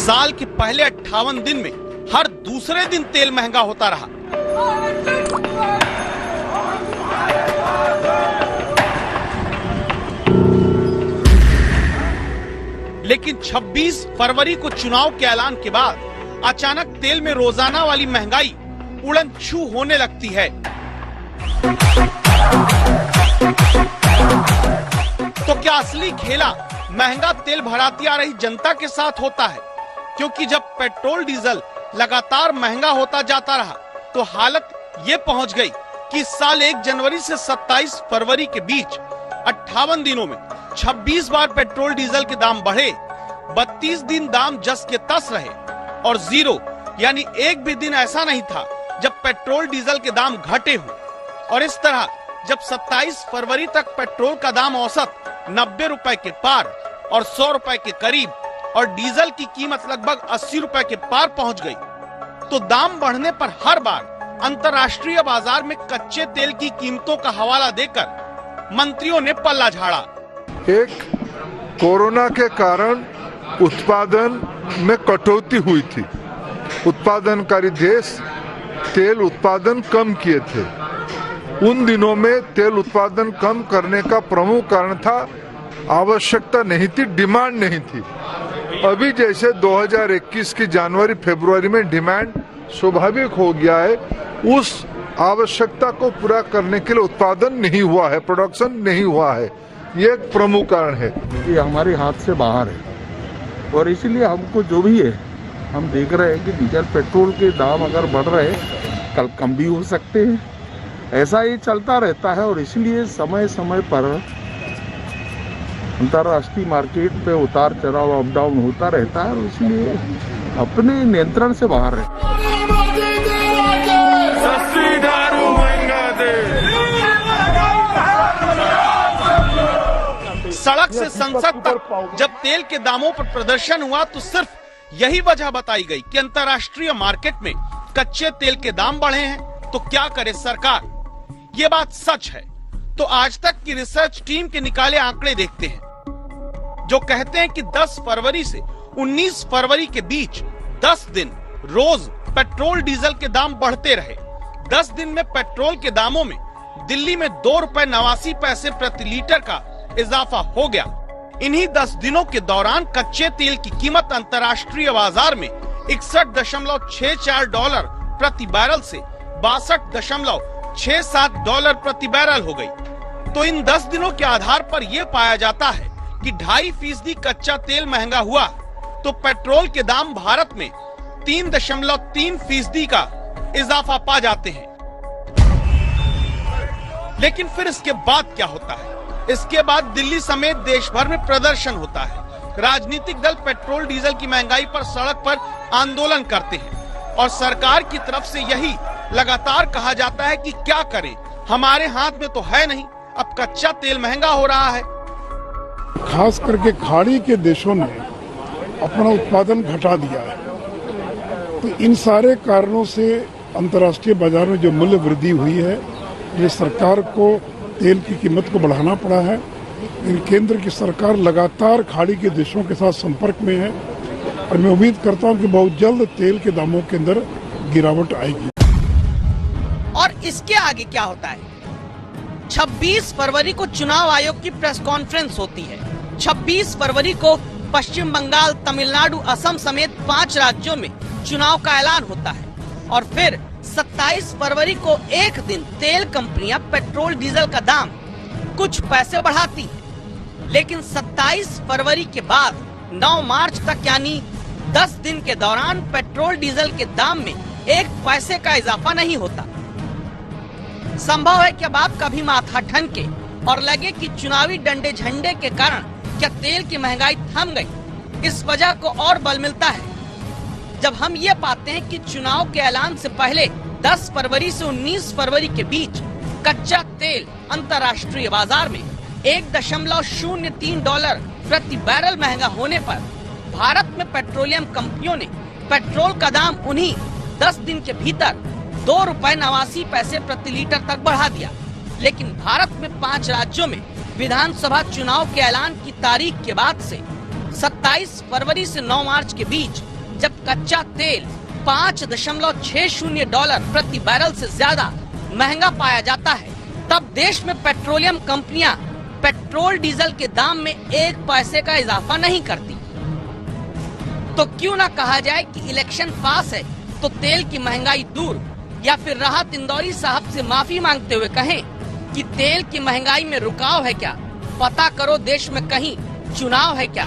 साल के पहले 58 दिन में हर दूसरे दिन तेल महंगा होता रहा। लेकिन 26 फरवरी को चुनाव के ऐलान के बाद अचानक तेल में रोजाना वाली महंगाई उड़न छू होने लगती है। तो क्या असली खेला महंगा तेल भराती आ रही जनता के साथ होता है? क्योंकि जब पेट्रोल डीजल लगातार महंगा होता जाता रहा तो हालत ये पहुंच गई कि इस साल 1 जनवरी से 27 फरवरी के बीच 58 दिनों में 26 बार पेट्रोल डीजल के दाम बढ़े, 32 दिन दाम जस के तस रहे और जीरो यानी एक भी दिन ऐसा नहीं था जब पेट्रोल डीजल के दाम घटे हों। और इस तरह जब 27 फरवरी तक पेट्रोल का दाम औसत 90 रुपए के पार और 100 रुपए के करीब और डीजल की कीमत लगभग 80 रुपए के पार पहुंच गई, तो दाम बढ़ने पर हर बार अंतर्राष्ट्रीय बाजार में कच्चे तेल की कीमतों का हवाला देकर मंत्रियों ने पल्ला झाड़ा। एक, कोरोना के कारण उत्पादन में कटौती हुई थी। उत्पादनकारी देश तेल उत्पादन कम किए थे। उन दिनों में तेल उत्पादन कम करने का प्रमुख कारण था आवश्यकता नहीं थी, डिमांड नहीं थी। अभी जैसे 2021 की जनवरी फरवरी में डिमांड स्वाभाविक हो गया है, उस आवश्यकता को पूरा करने के लिए उत्पादन नहीं हुआ है, प्रोडक्शन नहीं हुआ है। ये एक प्रमुख कारण है। ये हमारे हाथ से बाहर है और इसीलिए हमको जो भी है, हम देख रहे हैं कि डीजल पेट्रोल के दाम अगर बढ़ रहे हैं, कल कम भी हो सकते हैं। ऐसा ही चलता रहता है और इसलिए समय समय पर अंतर्राष्ट्रीय मार्केट पे उतार चढ़ाव अप डाउन होता रहता है और इसलिए अपने नियंत्रण से बाहर है। सड़क से संसद तक जब तेल के दामों पर प्रदर्शन हुआ तो सिर्फ यही वजह बताई गई कि अंतर्राष्ट्रीय मार्केट में कच्चे तेल के दाम बढ़े हैं, तो क्या करे सरकार। ये बात सच है तो आज तक की रिसर्च टीम के निकाले आंकड़े देखते हैं, जो कहते हैं कि 10 फरवरी से 19 फरवरी के बीच 10 दिन रोज पेट्रोल डीजल के दाम बढ़ते रहे। 10 दिन में पेट्रोल के दामों में दिल्ली में 2 रुपए 89 पैसे प्रति लीटर का इजाफा हो गया। इन्हीं 10 दिनों के दौरान कच्चे तेल की कीमत अंतर्राष्ट्रीय बाजार में 61.64 डॉलर प्रति बैरल से 62.67 डॉलर प्रति बैरल हो गई। तो इन 10 दिनों के आधार पर यह पाया जाता है कि 2.5% कच्चा तेल महंगा हुआ तो पेट्रोल के दाम भारत में 3.3% का इजाफा पा जाते हैं। लेकिन फिर इसके बाद क्या होता है? इसके बाद दिल्ली समेत देश भर में प्रदर्शन होता है। राजनीतिक दल पेट्रोल डीजल की महंगाई पर सड़क पर आंदोलन करते हैं और सरकार की तरफ से यही लगातार कहा जाता है कि क्या करें, हमारे हाथ में तो है नहीं, अब कच्चा तेल महंगा हो रहा है। खास करके खाड़ी के देशों ने अपना उत्पादन घटा दिया है, तो इन सारे कारणों से अंतर्राष्ट्रीय बाजार में जो मूल्य वृद्धि हुई है, ये सरकार को तेल की कीमत को बढ़ाना पड़ा है। इन केंद्र की सरकार लगातार खाड़ी के देशों के साथ संपर्क में है और मैं उम्मीद करता हूं कि बहुत जल्द तेल के दामों के अंदर गिरावट आएगी। और इसके आगे क्या होता है? 26 फरवरी को चुनाव आयोग की प्रेस कॉन्फ्रेंस होती है। 26 फरवरी को पश्चिम बंगाल, तमिलनाडु, असम समेत 5 राज्यों में चुनाव का ऐलान होता है और फिर 27 फरवरी को एक दिन तेल कंपनियां पेट्रोल डीजल का दाम कुछ पैसे बढ़ाती हैं। लेकिन 27 फरवरी के बाद 9 मार्च तक यानी 10 दिन के दौरान पेट्रोल डीजल के दाम में 1 पैसे का इजाफा नहीं होता। संभव है कि अब आप कभी माथा ठनके और लगे कि चुनावी डंडे झंडे के कारण क्या तेल की महंगाई थम गई। इस वजह को और बल मिलता है जब हम ये पाते हैं कि चुनाव के ऐलान से पहले 10 फरवरी से 19 फरवरी के बीच कच्चा तेल अंतर्राष्ट्रीय बाजार में 1.03 डॉलर प्रति बैरल महंगा होने पर भारत में पेट्रोलियम कंपनियों ने पेट्रोल का दाम उन्हीं 10 दिन के भीतर 2 रुपए 89 पैसे प्रति लीटर तक बढ़ा दिया। लेकिन भारत में 5 राज्यों में विधानसभा चुनाव के ऐलान की तारीख के बाद से 27 फरवरी से 9 मार्च के बीच जब कच्चा तेल $5.60 प्रति बैरल से ज्यादा महंगा पाया जाता है, तब देश में पेट्रोलियम कंपनियां पेट्रोल डीजल के दाम में 1 पैसे का इजाफा नहीं करती। तो क्यों ना कहा जाए कि इलेक्शन पास है तो तेल की महंगाई दूर, या फिर राहत इंदौरी साहब से माफी मांगते हुए कहें कि तेल की महंगाई में रुकाव है क्या, पता करो देश में कहीं चुनाव है क्या।